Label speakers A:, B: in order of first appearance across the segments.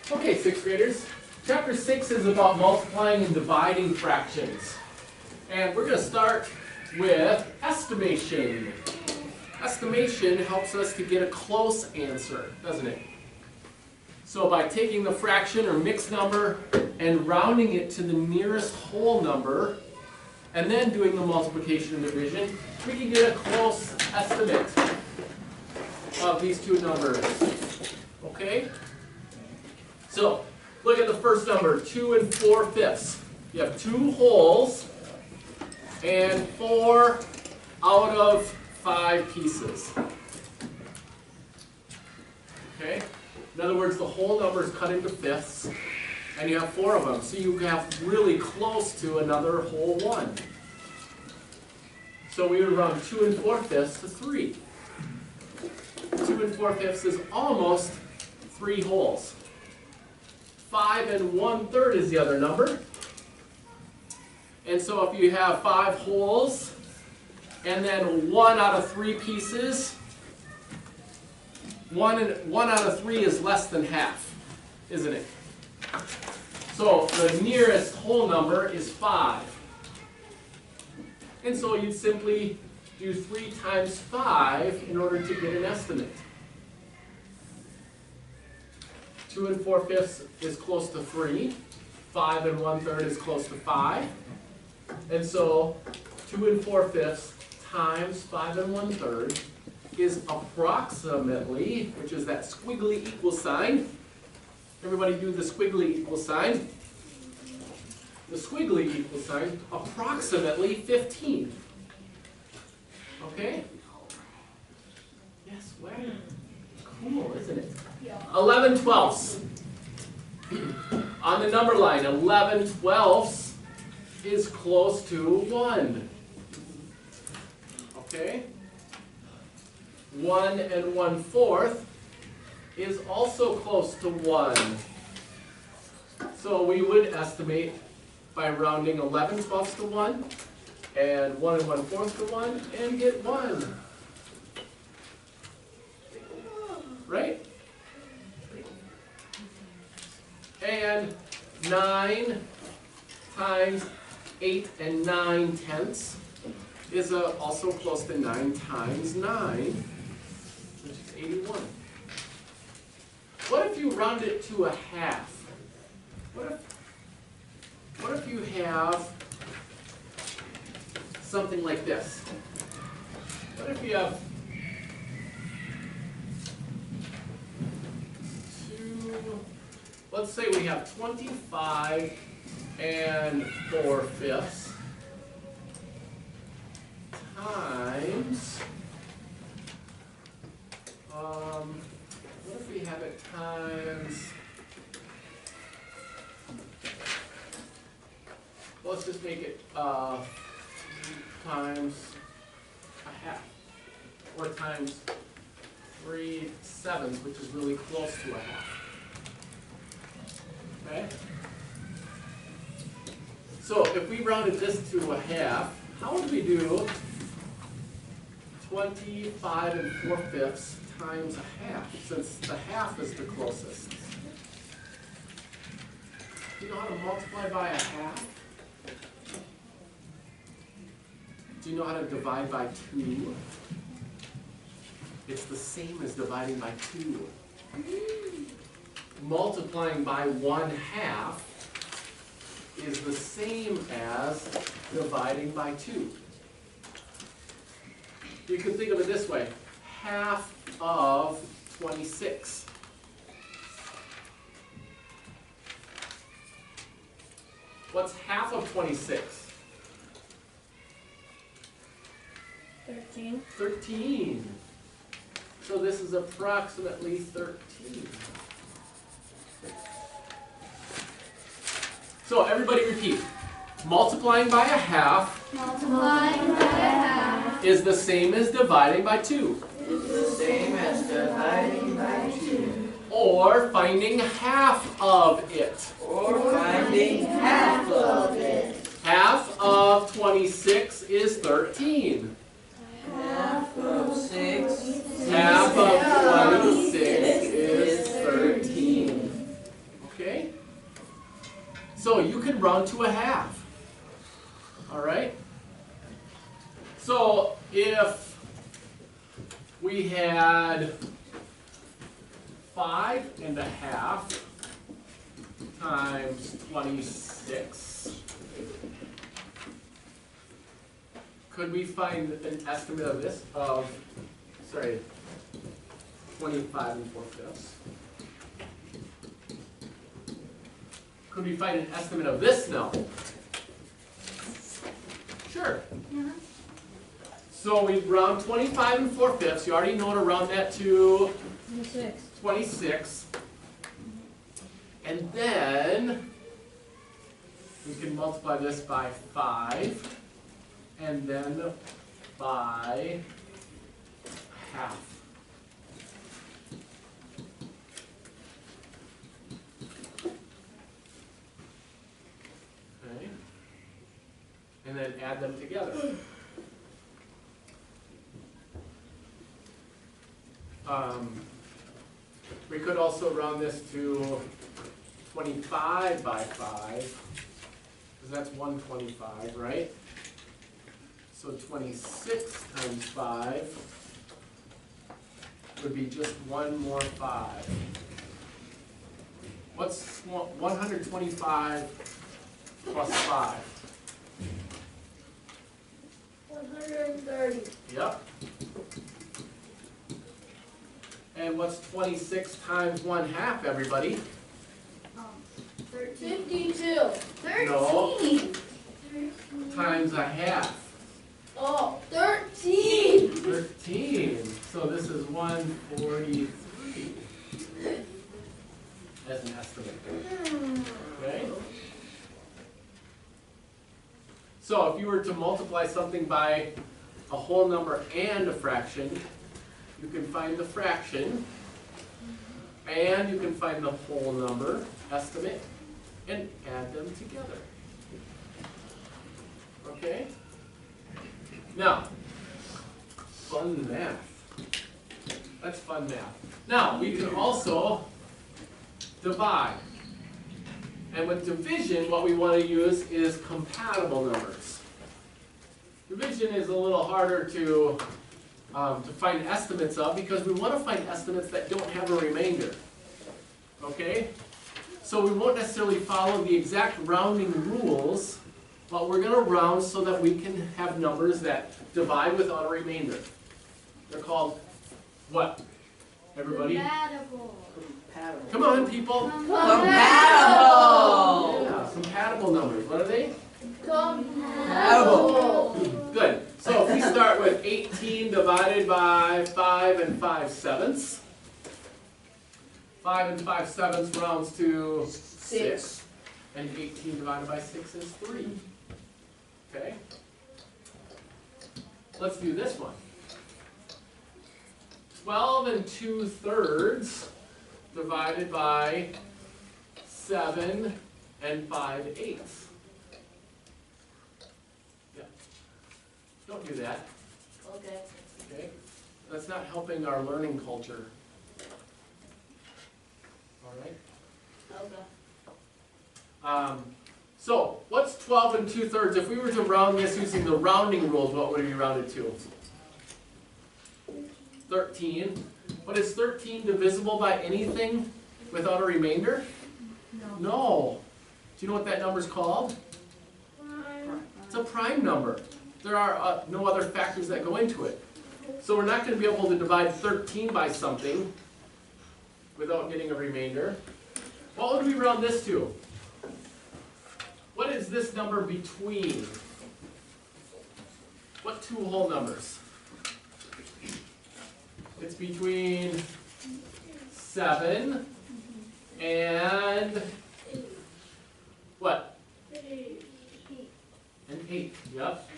A: Okay, sixth graders. Chapter 6 is about multiplying and dividing fractions. And we're going to start with estimation. Estimation helps us to get a close answer, doesn't it? So by taking the fraction or mixed number and rounding it to the nearest whole number, and then doing the multiplication and division, we can get a close estimate of these two numbers. Okay? So, look at the first number, 2 4/5. You have 2 wholes and 4 out of 5 pieces. Okay? In other words, the whole number is cut into fifths, and you have 4 of them. So you have really close to another whole one. So we would round 2 4/5 to 3. 2 4/5 is almost 3 wholes. 5 1/3 is the other number. And so if you have 5 wholes and then 1 out of 3 pieces, 1 out of 3 is less than half, isn't it? So the nearest whole number is 5. And so you'd simply do 3 times 5 in order to get an estimate. 2 4/5 is close to 3. 5 1/3 is close to 5. And so 2 4/5 times 5 1/3 is approximately, which is that squiggly equal sign. Everybody do the squiggly equal sign. The squiggly equal sign, approximately 15. Okay? Yes, where? Cool, isn't it? 11/12. On the number line, 11/12 is close to 1. Okay? 1 1/4 is also close to 1. So we would estimate by rounding 11/12 to 1 and 1 1/4 to 1 and get 1. Right? And 9 times 8 9/10 is also close to 9 times 9, which is 81. What if you round it to a half? What if you have something like this? What if you have 2, let's say we have 25 4/5 times, what if we have it times, let's just make it times a half, or times 3/7, which is really close to a half. Okay? So if we rounded this to a half, how would we do 25 4/5 times a half, since the half is the closest? Do you know how to multiply by a half? Do you know how to divide by 2? It's the same as dividing by 2. Multiplying by 1/2 is the same as dividing by 2. You can think of it this way: half of 26. What's half of 26?
B: 13.
A: 13. So this is approximately 13. So everybody repeat. Multiplying by a half
B: Multiplying by a half
A: is the same as dividing by 2.
C: Is the same as dividing by 2.
A: Or finding half of it.
C: Or finding half of it.
A: Half of 26 is 13.
C: Half of 6.
A: Half of 26 is 13. So you can round to a half. All right? So if we had 5.5 times 26, could we find an estimate of this, of, sorry, 25 4/5? Could we find an estimate of this now? Sure.
B: Yeah.
A: So we round 25 4/5. You already know to round that to
B: 26.
A: 26. And then we can multiply this by 5. And then by half. Okay. And then add them together. We could also round this to 25 by 5, because that's 125, right? So 26 times 5 would be just one more 5. What's 125 plus 5?
B: 130.
A: Yep. And what's 26 times 1/2, everybody?
B: 52. 13.
A: No. Times a half.
B: Oh, 13.
A: 13. So this is 143 as an estimate. Okay? So if you were to multiply something by a whole number and a fraction, you can find the fraction, and you can find the whole number estimate, and add them together. Okay? Now, fun math. That's fun math. Now, we can also divide. And with division, what we want to use is compatible numbers. Division is a little harder to find estimates of, because we want to find estimates that don't have a remainder. Okay? So we won't necessarily follow the exact rounding rules, but we're going to round so that we can have numbers that divide without a remainder. They're called what? Everybody?
B: Compatible.
A: Come on, people.
C: Compatible.
A: Yeah, compatible numbers. What are they?
B: Compatible.
A: Good. So if we start with 18 divided by 5 5/7, 5 5/7 rounds to 6, and 18 divided by 6 is 3. Okay? Let's do this one. 12 2/3 divided by 7 5/8. Yeah. Don't do that.
B: Okay.
A: Okay? That's not helping our learning culture. All right?
B: Okay.
A: So, what's 12 2/3? If we were to round this using the rounding rules, what would we round it to? 13. But is 13 divisible by anything without a remainder?
B: No.
A: No. Do you know what that number is called? It's a prime number. There are no other factors that go into it. So we're not going to be able to divide 13 by something without getting a remainder. What would we round this to? What is this number between? What two whole numbers? It's between 7 and what? And 8. Yep.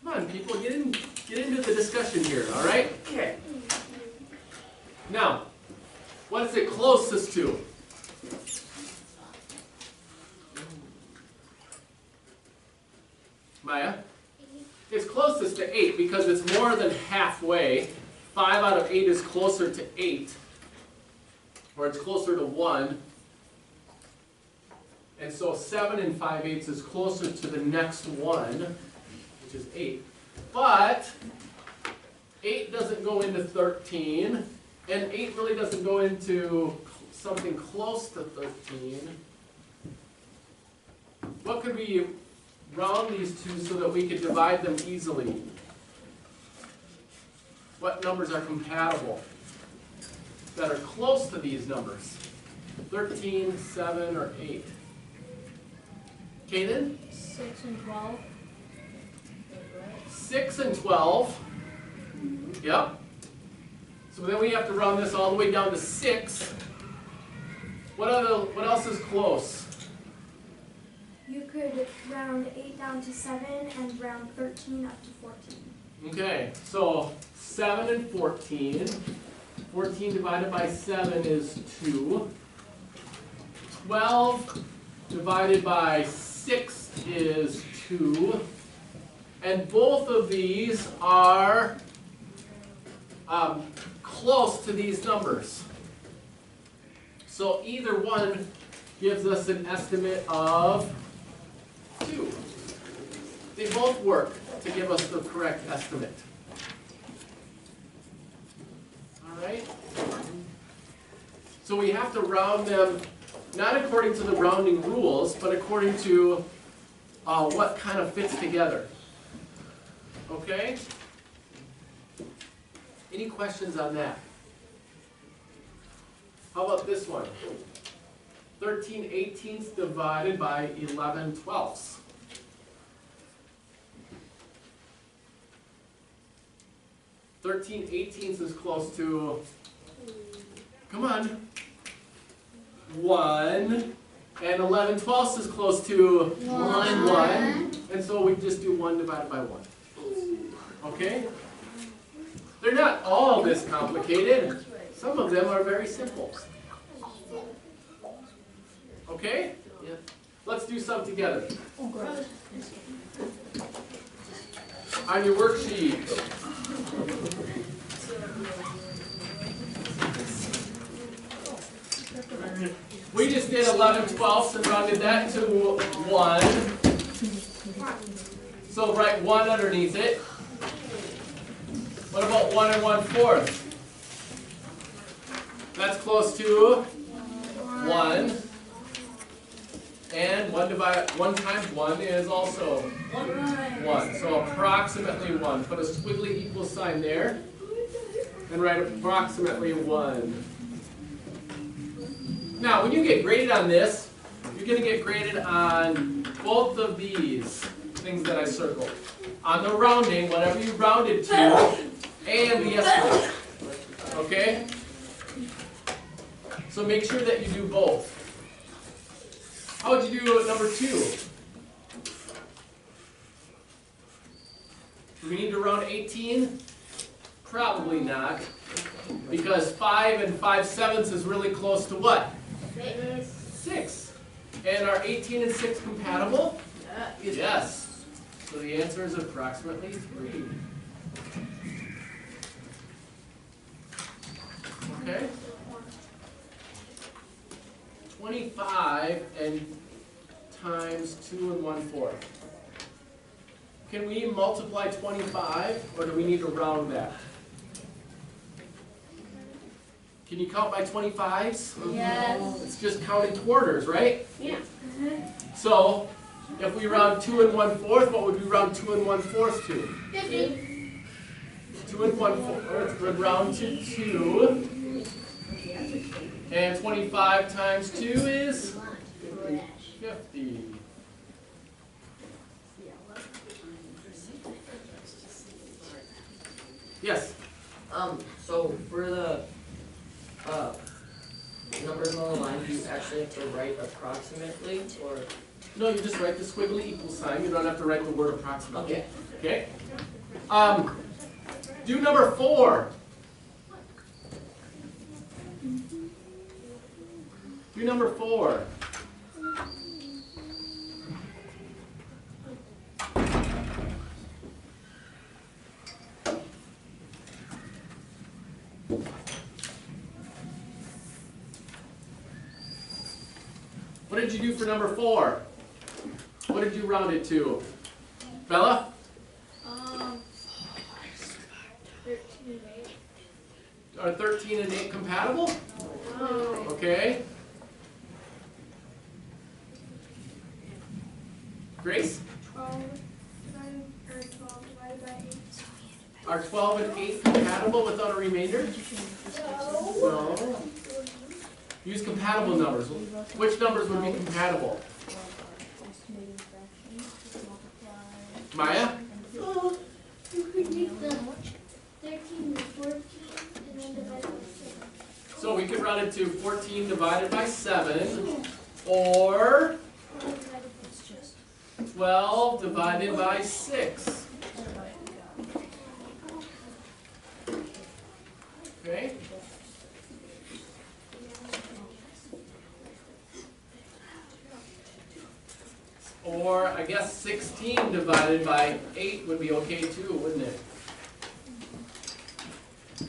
A: Come on, people, get into the discussion here, all right?
C: Okay.
A: Now, what is it closest to? Maya? It's closest to 8 because it's more than halfway. 5 out of 8 is closer to 8. Or it's closer to 1. And so 7 and 5/8 is closer to the next one, which is 8. But 8 doesn't go into 13, and 8 really doesn't go into something close to 13. What could we round these to so that we could divide them easily? What numbers are compatible that are close to these numbers? 13, 7, or 8? Kaden?
B: 6 and 12.
A: 6 and 12. Yep. So then we have to round this all the way down to 6. What else is close?
D: You could round 8 down to 7 and round 13 up to 14.
A: Okay, so 7 and 14. 14 divided by 7 is 2. 12 divided by 6 is 2. And both of these are close to these numbers. So either one gives us an estimate of 2. They both work to give us the correct estimate. Alright? So we have to round them not according to the rounding rules, but according to what kind of fits together. Okay? Any questions on that? How about this one? 13/18 divided by 11/12. 13/18 is close to, come on, 1. And 11/12 is close to 1. And so we just do 1 divided by 1. Okay? They're not all this complicated. Some of them are very simple. Okay? Yeah. Let's do some together. On your worksheet. We just did 11/12 and rounded that to 1. So write 1 underneath it. What about 1 and 1/4? That's close to 1. And 1 times 1 is also 1. So approximately 1. Put a squiggly equal sign there. And write approximately 1. Now, when you get graded on this, you're going to get graded on both of these things that I circled. On the rounding, whatever you rounded to, and the estimate. Okay? So make sure that you do both. How would you do number 2? Do we need to round 18? Probably not. Because 5 and 5/7 is really close to what? 6. And are 18 and 6 compatible? Yes. So the answer is approximately 3. Okay? 25 and times 2 and 1/4. Can we multiply 25, or do we need to round that? Can you count by 25s?
B: Yes.
A: It's just counting quarters, right?
B: Yeah.
A: So, if we round 2 and 1/4, what would we round 2 and 1/4 to?
B: 50.
A: 2 and 1/4 would round to 2. And 25 times 2 is 50. Yes?
C: So for the, numbers on the line, do you actually have to write approximately, or?
A: No, you just write the squiggly equal sign. You don't have to write the word approximately.
C: Okay.
A: Okay? Do number 4. Do number 4. What did you do for number 4? What did you round it to? Bella?
B: 13 and 8.
A: Are 13 and 8 compatible? Okay. Grace?
D: 12 divided by 8.
A: Are 12 and 8 compatible without a remainder? No. Use compatible numbers. Which numbers would be compatible? Maya?
B: Oh, you could make the 13 and 14 and then divide by 7.
A: So we could round it to 14 divided by 7, or 12 divided by 6. Okay? Or I guess 16 divided by 8 would be okay too, wouldn't it?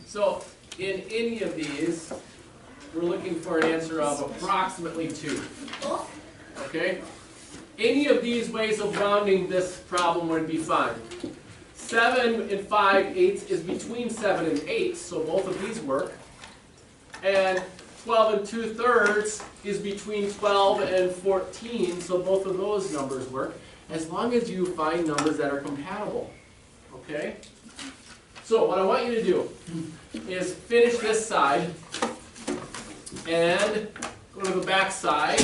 A: So in any of these, we're looking for an answer of approximately 2. Okay? Any of these ways of rounding this problem would be fine. 7 and 5/8 is between 7 and 8, so both of these work. And 12 and 2/3 is between 12 and 14, so both of those numbers work, as long as you find numbers that are compatible. Okay? So what I want you to do is finish this side and go to the back side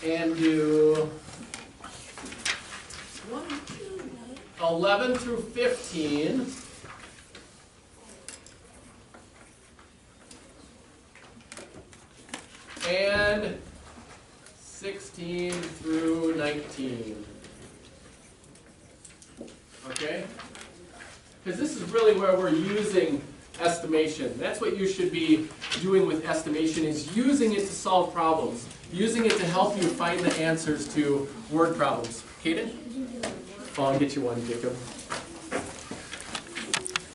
A: and do 11 through 15. And 16 through 19. Okay? Because this is really where we're using estimation. That's what you should be doing with estimation, is using it to solve problems. Using it to help you find the answers to word problems. Kaden? Oh, I'll get you one, Jacob.